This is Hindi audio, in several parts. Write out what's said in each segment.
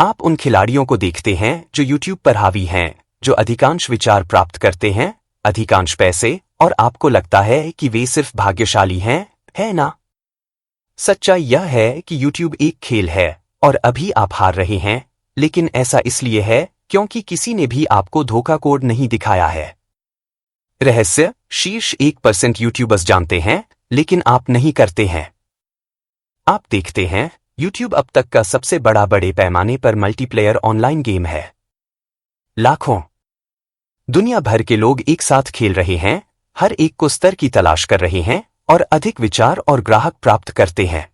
आप उन खिलाड़ियों को देखते हैं जो YouTube पर हावी हैं, जो अधिकांश विचार प्राप्त करते हैं, अधिकांश पैसे, और आपको लगता है कि वे सिर्फ भाग्यशाली हैं, है ना? सच्चाई यह है कि YouTube एक खेल है और अभी आप हार रहे हैं, लेकिन ऐसा इसलिए है क्योंकि किसी ने भी आपको धोखा कोड नहीं दिखाया है। रहस्य शीर्ष 1% यूट्यूबर्स जानते हैं, लेकिन आप नहीं करते हैं। आप देखते हैं, YouTube अब तक का सबसे बड़े पैमाने पर मल्टीप्लेयर ऑनलाइन गेम है। लाखों दुनिया भर के लोग एक साथ खेल रहे हैं, हर एक को स्तर की तलाश कर रहे हैं और अधिक विचार और ग्राहक प्राप्त करते हैं।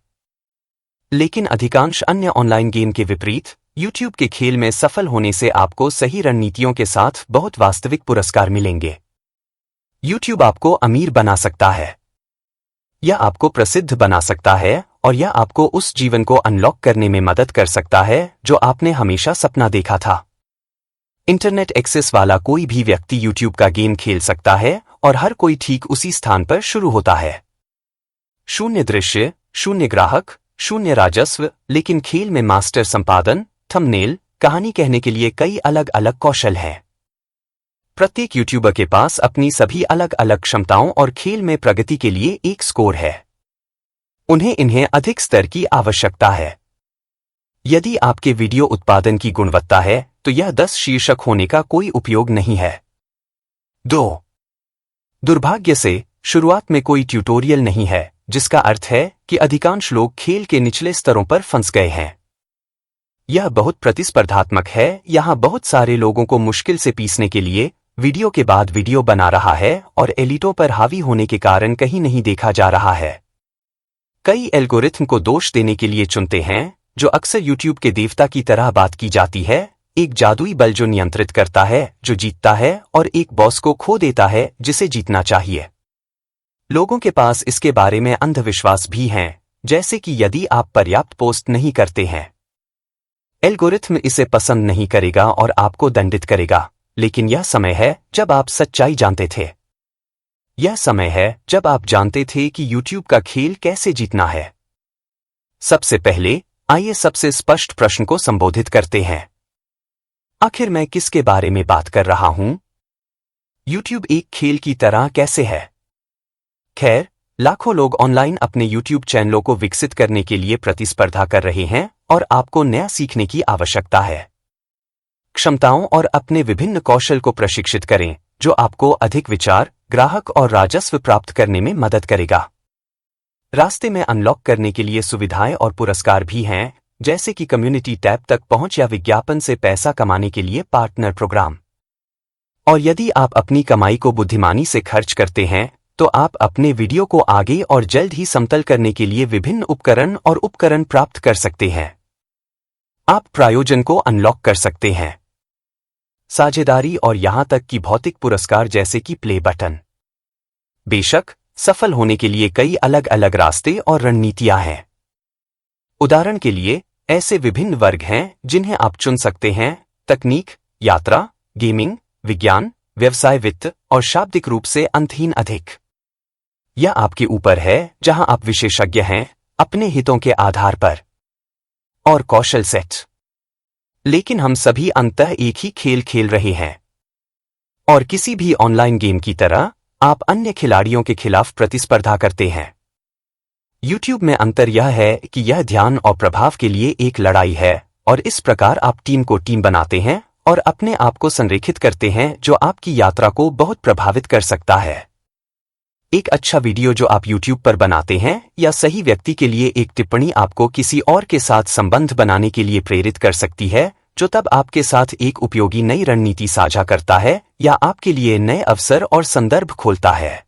लेकिन अधिकांश अन्य ऑनलाइन गेम के विपरीत, YouTube के खेल में सफल होने से आपको सही रणनीतियों के साथ बहुत वास्तविक पुरस्कार मिलेंगे। YouTube आपको अमीर बना सकता है, यह आपको प्रसिद्ध बना सकता है और यह आपको उस जीवन को अनलॉक करने में मदद कर सकता है जो आपने हमेशा सपना देखा था। इंटरनेट एक्सेस वाला कोई भी व्यक्ति YouTube का गेम खेल सकता है और हर कोई ठीक उसी स्थान पर शुरू होता है। शून्य दृश्य, शून्य ग्राहक, शून्य राजस्व, लेकिन खेल में मास्टर संपादन, थंबनेल, कहानी कहने के लिए कई अलग अलग कौशल हैं। प्रत्येक यूट्यूबर के पास अपनी सभी अलग अलग क्षमताओं और खेल में प्रगति के लिए एक स्कोर है। इन्हें अधिक स्तर की आवश्यकता है। यदि आपके वीडियो उत्पादन की गुणवत्ता है तो यह 10 शीर्षक होने का कोई उपयोग नहीं है। 2. दुर्भाग्य से शुरुआत में कोई ट्यूटोरियल नहीं है, जिसका अर्थ है कि अधिकांश लोग खेल के निचले स्तरों पर फंस गए हैं। यह बहुत प्रतिस्पर्धात्मक है, यहाँ बहुत सारे लोगों को मुश्किल से पीसने के लिए वीडियो के बाद वीडियो बना रहा है और एलिटों पर हावी होने के कारण कहीं नहीं देखा जा रहा है। कई एल्गोरिथम को दोष देने के लिए चुनते हैं, जो अक्सर YouTube के देवता की तरह बात की जाती है, एक जादुई बल जो नियंत्रित करता है, जो जीतता है, और एक बॉस को खो देता है जिसे जीतना चाहिए। लोगों के पास इसके बारे में अंधविश्वास भी हैं, जैसे कि यदि आप पर्याप्त पोस्ट नहीं करते हैं, एल्गोरिथम इसे पसंद नहीं करेगा और आपको दंडित करेगा। लेकिन यह समय है जब आप सच्चाई जानते थे। यह समय है जब आप जानते थे कि YouTube का खेल कैसे जीतना है। सबसे पहले आइए सबसे स्पष्ट प्रश्न को संबोधित करते हैं। आखिर मैं किसके बारे में बात कर रहा हूं? YouTube एक खेल की तरह कैसे है? खैर, लाखों लोग ऑनलाइन अपने YouTube चैनलों को विकसित करने के लिए प्रतिस्पर्धा कर रहे हैं और आपको नया सीखने की आवश्यकता है। क्षमताओं और अपने विभिन्न कौशल को प्रशिक्षित करें, जो आपको अधिक विचार, ग्राहक और राजस्व प्राप्त करने में मदद करेगा। रास्ते में अनलॉक करने के लिए सुविधाएं और पुरस्कार भी हैं, जैसे कि कम्युनिटी टैब तक पहुंच या विज्ञापन से पैसा कमाने के लिए पार्टनर प्रोग्राम। और यदि आप अपनी कमाई को बुद्धिमानी से खर्च करते हैं, तो आप अपने वीडियो को आगे और जल्द ही समतल करने के लिए विभिन्न उपकरण प्राप्त कर सकते हैं। आप प्रायोजन को अनलॉक कर सकते हैं, साझेदारी और यहां तक कि भौतिक पुरस्कार जैसे कि प्ले बटन। बेशक, सफल होने के लिए कई अलग अलग रास्ते और रणनीतियां हैं। उदाहरण के लिए, ऐसे विभिन्न वर्ग हैं जिन्हें आप चुन सकते हैं: तकनीक, यात्रा, गेमिंग, विज्ञान, व्यवसाय, वित्त और शाब्दिक रूप से अंतहीन अधिक। यह आपके ऊपर है जहां आप विशेषज्ञ हैं, अपने हितों के आधार पर। और कौशल सेट। लेकिन हम सभी अंततः एक ही खेल खेल रहे हैं। और किसी भी ऑनलाइन गेम की तरह, आप अन्य खिलाड़ियों के खिलाफ प्रतिस्पर्धा करते हैं। YouTube में अंतर यह है कि यह ध्यान और प्रभाव के लिए एक लड़ाई है, और इस प्रकार आप टीम बनाते हैं और अपने आप को संरेखित करते हैं, जो आपकी यात्रा को बहुत प्रभावित कर सकता है। एक अच्छा वीडियो जो आप YouTube पर बनाते हैं या सही व्यक्ति के लिए एक टिप्पणी आपको किसी और के साथ संबंध बनाने के लिए प्रेरित कर सकती है, जो तब आपके साथ एक उपयोगी नई रणनीति साझा करता है या आपके लिए नए अवसर और संदर्भ खोलता है।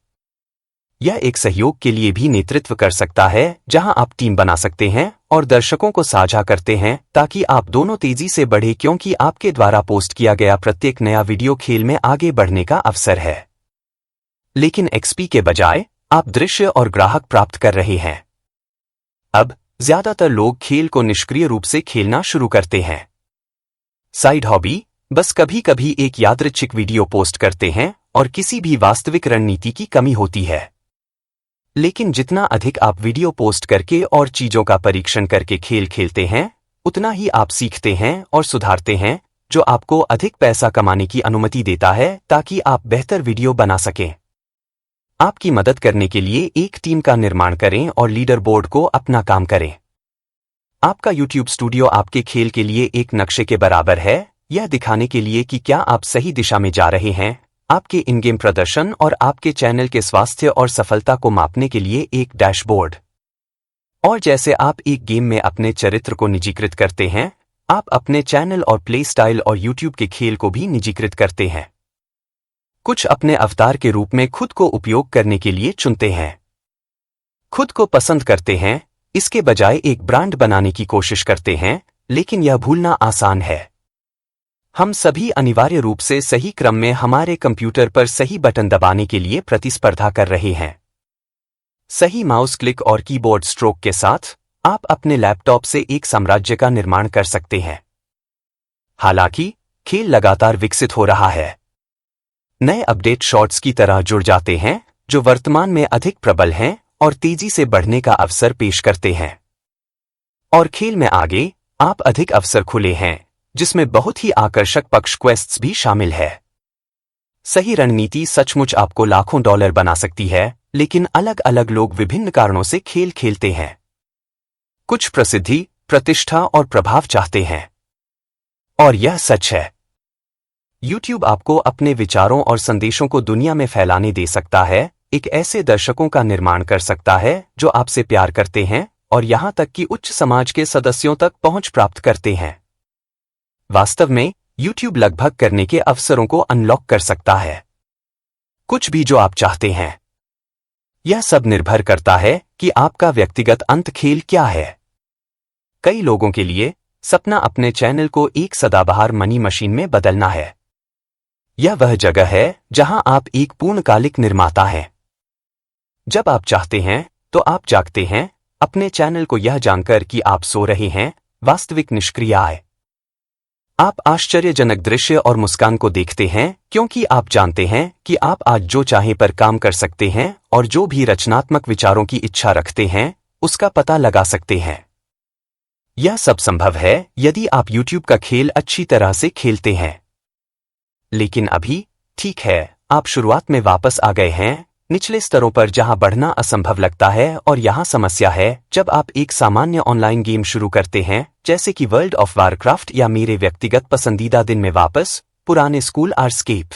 यह एक सहयोग के लिए भी नेतृत्व कर सकता है, जहां आप टीम बना सकते हैं और दर्शकों को साझा करते हैं ताकि आप दोनों तेजी से बढ़े, क्योंकि आपके द्वारा पोस्ट किया गया प्रत्येक नया वीडियो खेल में आगे बढ़ने का अवसर है। लेकिन XP के बजाय आप दृश्य और ग्राहक प्राप्त कर रहे हैं। अब ज्यादातर लोग खेल को निष्क्रिय रूप से खेलना शुरू करते हैं। साइड हॉबी, बस कभी कभी एक यादृच्छिक वीडियो पोस्ट करते हैं और किसी भी वास्तविक रणनीति की कमी होती है। लेकिन जितना अधिक आप वीडियो पोस्ट करके और चीजों का परीक्षण करके खेल खेलते हैं, उतना ही आप सीखते हैं और सुधारते हैं, जो आपको अधिक पैसा कमाने की अनुमति देता है ताकि आप बेहतर वीडियो बना सकें। आपकी मदद करने के लिए एक टीम का निर्माण करें और लीडर बोर्ड को अपना काम करें। आपका YouTube स्टूडियो आपके खेल के लिए एक नक्शे के बराबर है, यह दिखाने के लिए कि क्या आप सही दिशा में जा रहे हैं, आपके इन गेम प्रदर्शन और आपके चैनल के स्वास्थ्य और सफलता को मापने के लिए एक डैशबोर्ड। और जैसे आप एक गेम में अपने चरित्र को निजीकृत करते हैं, आप अपने चैनल और प्ले स्टाइल और YouTube के खेल को भी निजीकृत करते हैं। कुछ अपने अवतार के रूप में खुद को उपयोग करने के लिए चुनते हैं। खुद को पसंद करते हैं, इसके बजाय एक ब्रांड बनाने की कोशिश करते हैं, लेकिन यह भूलना आसान है। हम सभी अनिवार्य रूप से सही क्रम में हमारे कंप्यूटर पर सही बटन दबाने के लिए प्रतिस्पर्धा कर रहे हैं। सही माउस क्लिक और कीबोर्ड स्ट्रोक के साथ आप अपने लैपटॉप से एक साम्राज्य का निर्माण कर सकते हैं। हालांकि खेल लगातार विकसित हो रहा है। नए अपडेट शॉर्ट्स की तरह जुड़ जाते हैं, जो वर्तमान में अधिक प्रबल हैं और तेजी से बढ़ने का अवसर पेश करते हैं। और खेल में आगे आप अधिक अवसर खुले हैं, जिसमें बहुत ही आकर्षक पक्ष क्वेस्ट्स भी शामिल है। सही रणनीति सचमुच आपको लाखों डॉलर बना सकती है, लेकिन अलग अलग लोग विभिन्न कारणों से खेल खेलते हैं। कुछ प्रसिद्धि, प्रतिष्ठा और प्रभाव चाहते हैं। और यह सच है। YouTube आपको अपने विचारों और संदेशों को दुनिया में फैलाने दे सकता है, एक ऐसे दर्शकों का निर्माण कर सकता है जो आपसे प्यार करते हैं और यहां तक कि उच्च समाज के सदस्यों तक पहुंच प्राप्त करते हैं। वास्तव में YouTube लगभग करने के अवसरों को अनलॉक कर सकता है, कुछ भी जो आप चाहते हैं। यह सब निर्भर करता है कि आपका व्यक्तिगत अंत खेल क्या है। कई लोगों के लिए सपना अपने चैनल को एक सदाबहार मनी मशीन में बदलना है। यह वह जगह है जहां आप एक पूर्णकालिक निर्माता हैं। जब आप चाहते हैं तो आप जागते हैं, अपने चैनल को यह जानकर कि आप सो रहे हैं, वास्तविक निष्क्रिय आय। आप आश्चर्यजनक दृश्य और मुस्कान को देखते हैं क्योंकि आप जानते हैं कि आप आज जो चाहे पर काम कर सकते हैं और जो भी रचनात्मक विचारों की इच्छा रखते हैं, उसका पता लगा सकते हैं। यह सब संभव है यदि आप YouTube का खेल अच्छी तरह से खेलते हैं। लेकिन अभी, ठीक है, आप शुरुआत में वापस आ गए हैं, निचले स्तरों पर जहां बढ़ना असंभव लगता है। और यहां समस्या है जब आप एक सामान्य ऑनलाइन गेम शुरू करते हैं, जैसे कि वर्ल्ड ऑफ वारक्राफ्ट या मेरे व्यक्तिगत पसंदीदा दिन में वापस, पुराने स्कूल आर्सकेप।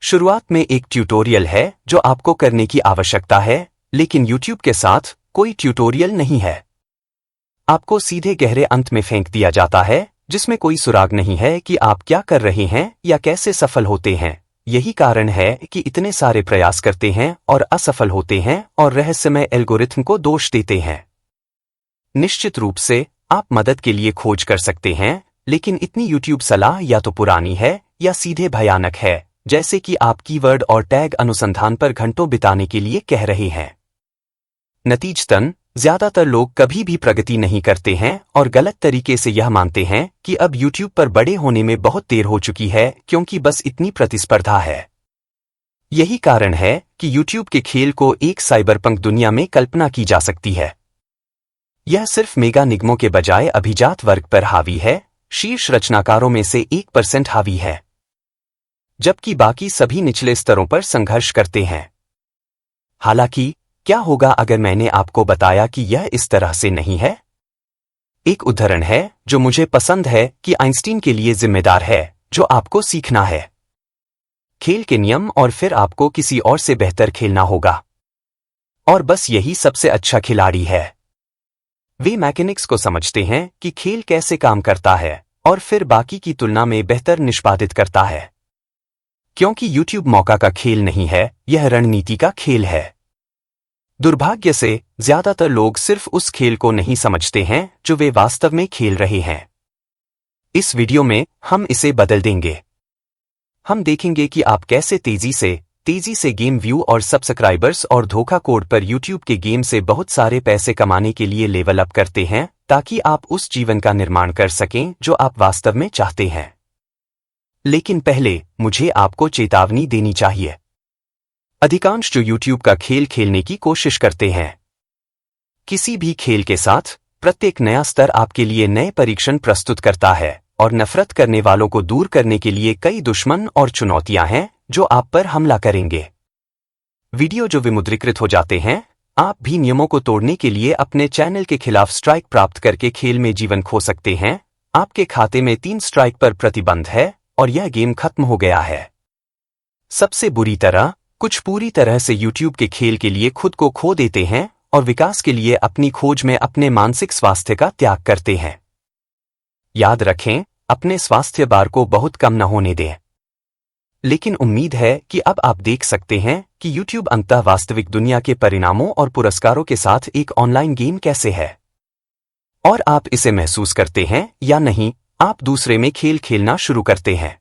शुरुआत में एक ट्यूटोरियल है जो आपको करने की आवश्यकता है, लेकिन YouTube के साथ कोई ट्यूटोरियल नहीं है। आपको सीधे गहरे अंत में फेंक दिया जाता है, जिसमें कोई सुराग नहीं है कि आप क्या कर रहे हैं या कैसे सफल होते हैं। यही कारण है कि इतने सारे प्रयास करते हैं और असफल होते हैं और रहस्यमय एल्गोरिथम को दोष देते हैं। निश्चित रूप से आप मदद के लिए खोज कर सकते हैं, लेकिन इतनी YouTube सलाह या तो पुरानी है या सीधे भयानक है, जैसे कि आप कीवर्ड और टैग अनुसंधान पर घंटों बिताने के लिए कह रहे हैं। नतीजतन, ज्यादातर लोग कभी भी प्रगति नहीं करते हैं और गलत तरीके से यह मानते हैं कि अब YouTube पर बड़े होने में बहुत देर हो चुकी है क्योंकि बस इतनी प्रतिस्पर्धा है। यही कारण है कि YouTube के खेल को एक साइबरपंक दुनिया में कल्पना की जा सकती है। यह सिर्फ मेगा निगमों के बजाय अभिजात वर्ग पर हावी है, शीर्ष रचनाकारों में से 1% हावी है, जबकि बाकी सभी निचले स्तरों पर संघर्ष करते हैं। हालांकि, क्या होगा अगर मैंने आपको बताया कि यह इस तरह से नहीं है? एक उदाहरण है जो मुझे पसंद है कि आइंस्टीन के लिए जिम्मेदार है, जो आपको सीखना है खेल के नियम और फिर आपको किसी और से बेहतर खेलना होगा। और बस यही सबसे अच्छा खिलाड़ी है। वे मैकेनिक्स को समझते हैं कि खेल कैसे काम करता है और फिर बाकी की तुलना में बेहतर निष्पादित करता है। क्योंकि YouTube मौका का खेल नहीं है, यह रणनीति का खेल है। दुर्भाग्य से ज्यादातर लोग सिर्फ उस खेल को नहीं समझते हैं जो वे वास्तव में खेल रहे हैं। इस वीडियो में हम इसे बदल देंगे। हम देखेंगे कि आप कैसे तेजी से गेम व्यू और सब्सक्राइबर्स और धोखा कोड पर YouTube के गेम से बहुत सारे पैसे कमाने के लिए लेवल अप करते हैं, ताकि आप उस जीवन का निर्माण कर सकें जो आप वास्तव में चाहते हैं। लेकिन पहले मुझे आपको चेतावनी देनी चाहिए। अधिकांश जो YouTube का खेल खेलने की कोशिश करते हैं, किसी भी खेल के साथ प्रत्येक नया स्तर आपके लिए नए परीक्षण प्रस्तुत करता है और नफरत करने वालों को दूर करने के लिए कई दुश्मन और चुनौतियां हैं जो आप पर हमला करेंगे। वीडियो जो विमुद्रीकृत हो जाते हैं, आप भी नियमों को तोड़ने के लिए अपने चैनल के खिलाफ स्ट्राइक प्राप्त करके खेल में जीवन खो सकते हैं। आपके खाते में 3 स्ट्राइक पर प्रतिबंध है और यह गेम खत्म हो गया है। सबसे बुरी तरह, कुछ पूरी तरह से YouTube के खेल के लिए खुद को खो देते हैं और विकास के लिए अपनी खोज में अपने मानसिक स्वास्थ्य का त्याग करते हैं। याद रखें, अपने स्वास्थ्य बार को बहुत कम न होने दें। लेकिन उम्मीद है कि अब आप देख सकते हैं कि YouTube अंततः वास्तविक दुनिया के परिणामों और पुरस्कारों के साथ एक ऑनलाइन गेम कैसे है। और आप इसे महसूस करते हैं या नहीं, आप दूसरे में खेल खेलना शुरू करते हैं।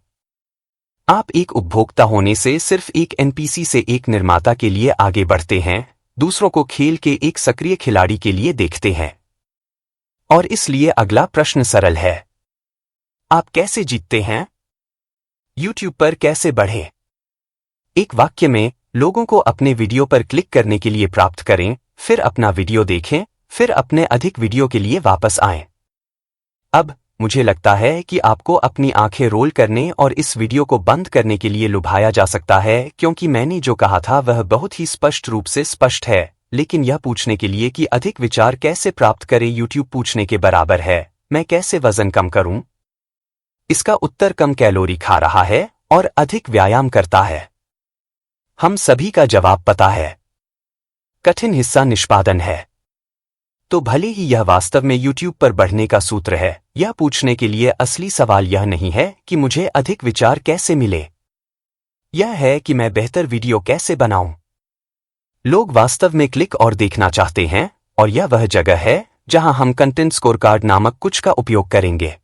आप एक उपभोक्ता होने से सिर्फ एक NPC से एक निर्माता के लिए आगे बढ़ते हैं, दूसरों को खेल के एक सक्रिय खिलाड़ी के लिए देखते हैं। और इसलिए अगला प्रश्न सरल है, आप कैसे जीतते हैं? YouTube पर कैसे बढ़े? एक वाक्य में, लोगों को अपने वीडियो पर क्लिक करने के लिए प्राप्त करें, फिर अपना वीडियो देखें, फिर अपने अधिक वीडियो के लिए वापस आएं। अब मुझे लगता है कि आपको अपनी आंखें रोल करने और इस वीडियो को बंद करने के लिए लुभाया जा सकता है, क्योंकि मैंने जो कहा था वह बहुत ही स्पष्ट रूप से स्पष्ट है। लेकिन यह पूछने के लिए कि अधिक विचार कैसे प्राप्त करें YouTube पूछने के बराबर है, मैं कैसे वजन कम करूं? इसका उत्तर कम कैलोरी खा रहा है और अधिक व्यायाम करता है। हम सभी का जवाब पता है। कठिन हिस्सा निष्पादन है। तो भले ही यह वास्तव में YouTube पर बढ़ने का सूत्र है, यह पूछने के लिए असली सवाल यह नहीं है कि मुझे अधिक विचार कैसे मिले। यह है कि मैं बेहतर वीडियो कैसे बनाऊं। लोग वास्तव में क्लिक और देखना चाहते हैं, और यह वह जगह है जहां हम कंटेंट स्कोरकार्ड नामक कुछ का उपयोग करेंगे।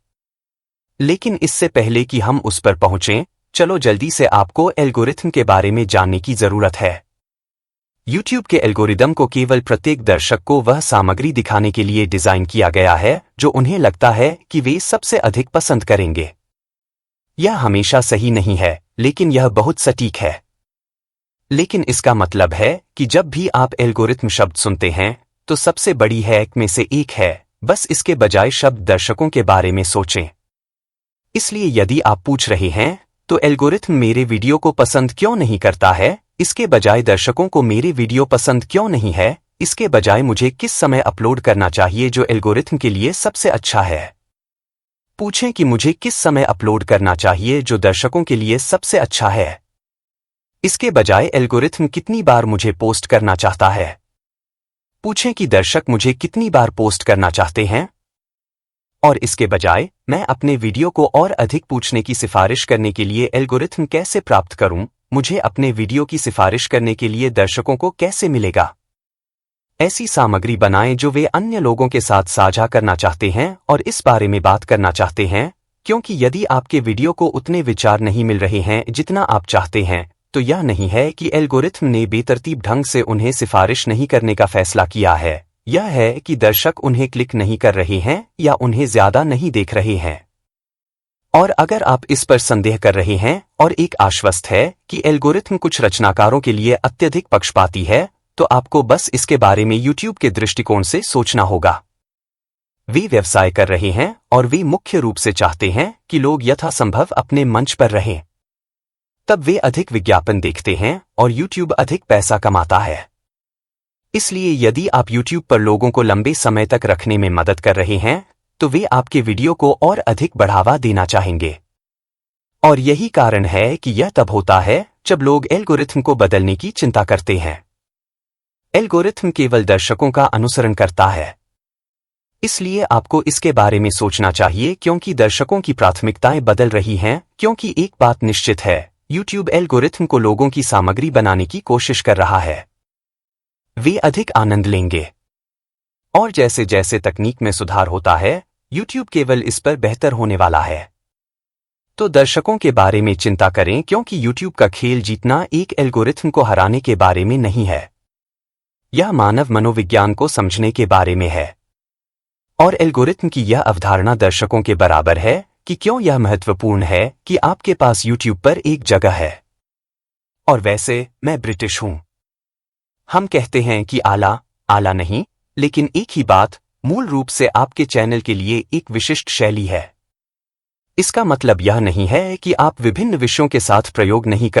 लेकिन इससे पहले कि हम उस पर पहुंचें, चलो जल्दी से आपको एल्गोरिथम के बारे में जानने की जरूरत है। YouTube के एल्गोरिदम को केवल प्रत्येक दर्शक को वह सामग्री दिखाने के लिए डिजाइन किया गया है जो उन्हें लगता है कि वे सबसे अधिक पसंद करेंगे। यह हमेशा सही नहीं है, लेकिन यह बहुत सटीक है। लेकिन इसका मतलब है कि जब भी आप एल्गोरिथम शब्द सुनते हैं, तो सबसे बड़ी हैक में से एक है, बस इसके बजाय शब्द दर्शकों के बारे में सोचें। इसलिए यदि आप पूछ रहे हैं, तो एल्गोरिथम मेरे वीडियो को पसंद क्यों नहीं करता है, इसके बजाय दर्शकों को मेरे वीडियो पसंद क्यों नहीं है, इसके बजाय मुझे किस समय अपलोड करना चाहिए जो एल्गोरिथम के लिए सबसे अच्छा है। पूछें कि मुझे किस समय अपलोड करना चाहिए जो दर्शकों के लिए सबसे अच्छा है। इसके बजाय एल्गोरिथम कितनी बार मुझे पोस्ट करना चाहता है। पूछें कि दर्शक मुझे कितनी बार पोस्ट करना चाहते हैं। और इसके बजाय मैं अपने वीडियो को और अधिक पूछने की सिफारिश करने के लिए एल्गोरिथम कैसे प्राप्त करूं, मुझे अपने वीडियो की सिफारिश करने के लिए दर्शकों को कैसे मिलेगा। ऐसी सामग्री बनाएं जो वे अन्य लोगों के साथ साझा करना चाहते हैं और इस बारे में बात करना चाहते हैं, क्योंकि यदि आपके वीडियो को उतने विचार नहीं मिल रहे हैं जितना आप चाहते हैं, तो यह नहीं है कि एल्गोरिथम ने बेतरतीब ढंग से उन्हें सिफारिश नहीं करने का फैसला किया है, यह है कि दर्शक उन्हें क्लिक नहीं कर रहे हैं या उन्हें ज्यादा नहीं देख रहे हैं। और अगर आप इस पर संदेह कर रहे हैं और एक आश्वस्त है कि एल्गोरिथम कुछ रचनाकारों के लिए अत्यधिक पक्षपाती है, तो आपको बस इसके बारे में YouTube के दृष्टिकोण से सोचना होगा। वे व्यवसाय कर रहे हैं और वे मुख्य रूप से चाहते हैं कि लोग यथासंभव अपने मंच पर रहें। तब वे अधिक विज्ञापन देखते हैं और YouTube अधिक पैसा कमाता है। इसलिए यदि आप YouTube पर लोगों को लंबे समय तक रखने में मदद कर रहे हैं, तो वे आपके वीडियो को और अधिक बढ़ावा देना चाहेंगे। और यही कारण है कि यह तब होता है जब लोग एल्गोरिथम को बदलने की चिंता करते हैं। एल्गोरिथम केवल दर्शकों का अनुसरण करता है। इसलिए आपको इसके बारे में सोचना चाहिए, क्योंकि दर्शकों की प्राथमिकताएं बदल रही हैं, क्योंकि एक बात निश्चित है, YouTube एल्गोरिथम को लोगों की सामग्री बनाने की कोशिश कर रहा है। वे अधिक आनंद लेंगे। और जैसे जैसे तकनीक में सुधार होता है, YouTube केवल इस पर बेहतर होने वाला है। तो दर्शकों के बारे में चिंता करें, क्योंकि YouTube का खेल जीतना एक एल्गोरिथम को हराने के बारे में नहीं है। यह मानव मनोविज्ञान को समझने के बारे में है। और एल्गोरिथम की यह अवधारणा दर्शकों के बराबर है कि क्यों यह महत्वपूर्ण है कि आपके पास YouTube पर एक जगह है। और वैसे मैं ब्रिटिश हूं। हम कहते हैं कि आला नहीं, लेकिन एक ही बात, मूल रूप से आपके चैनल के लिए एक विशिष्ट शैली है। इसका मतलब यह नहीं है कि आप विभिन्न विषयों के साथ प्रयोग नहीं कर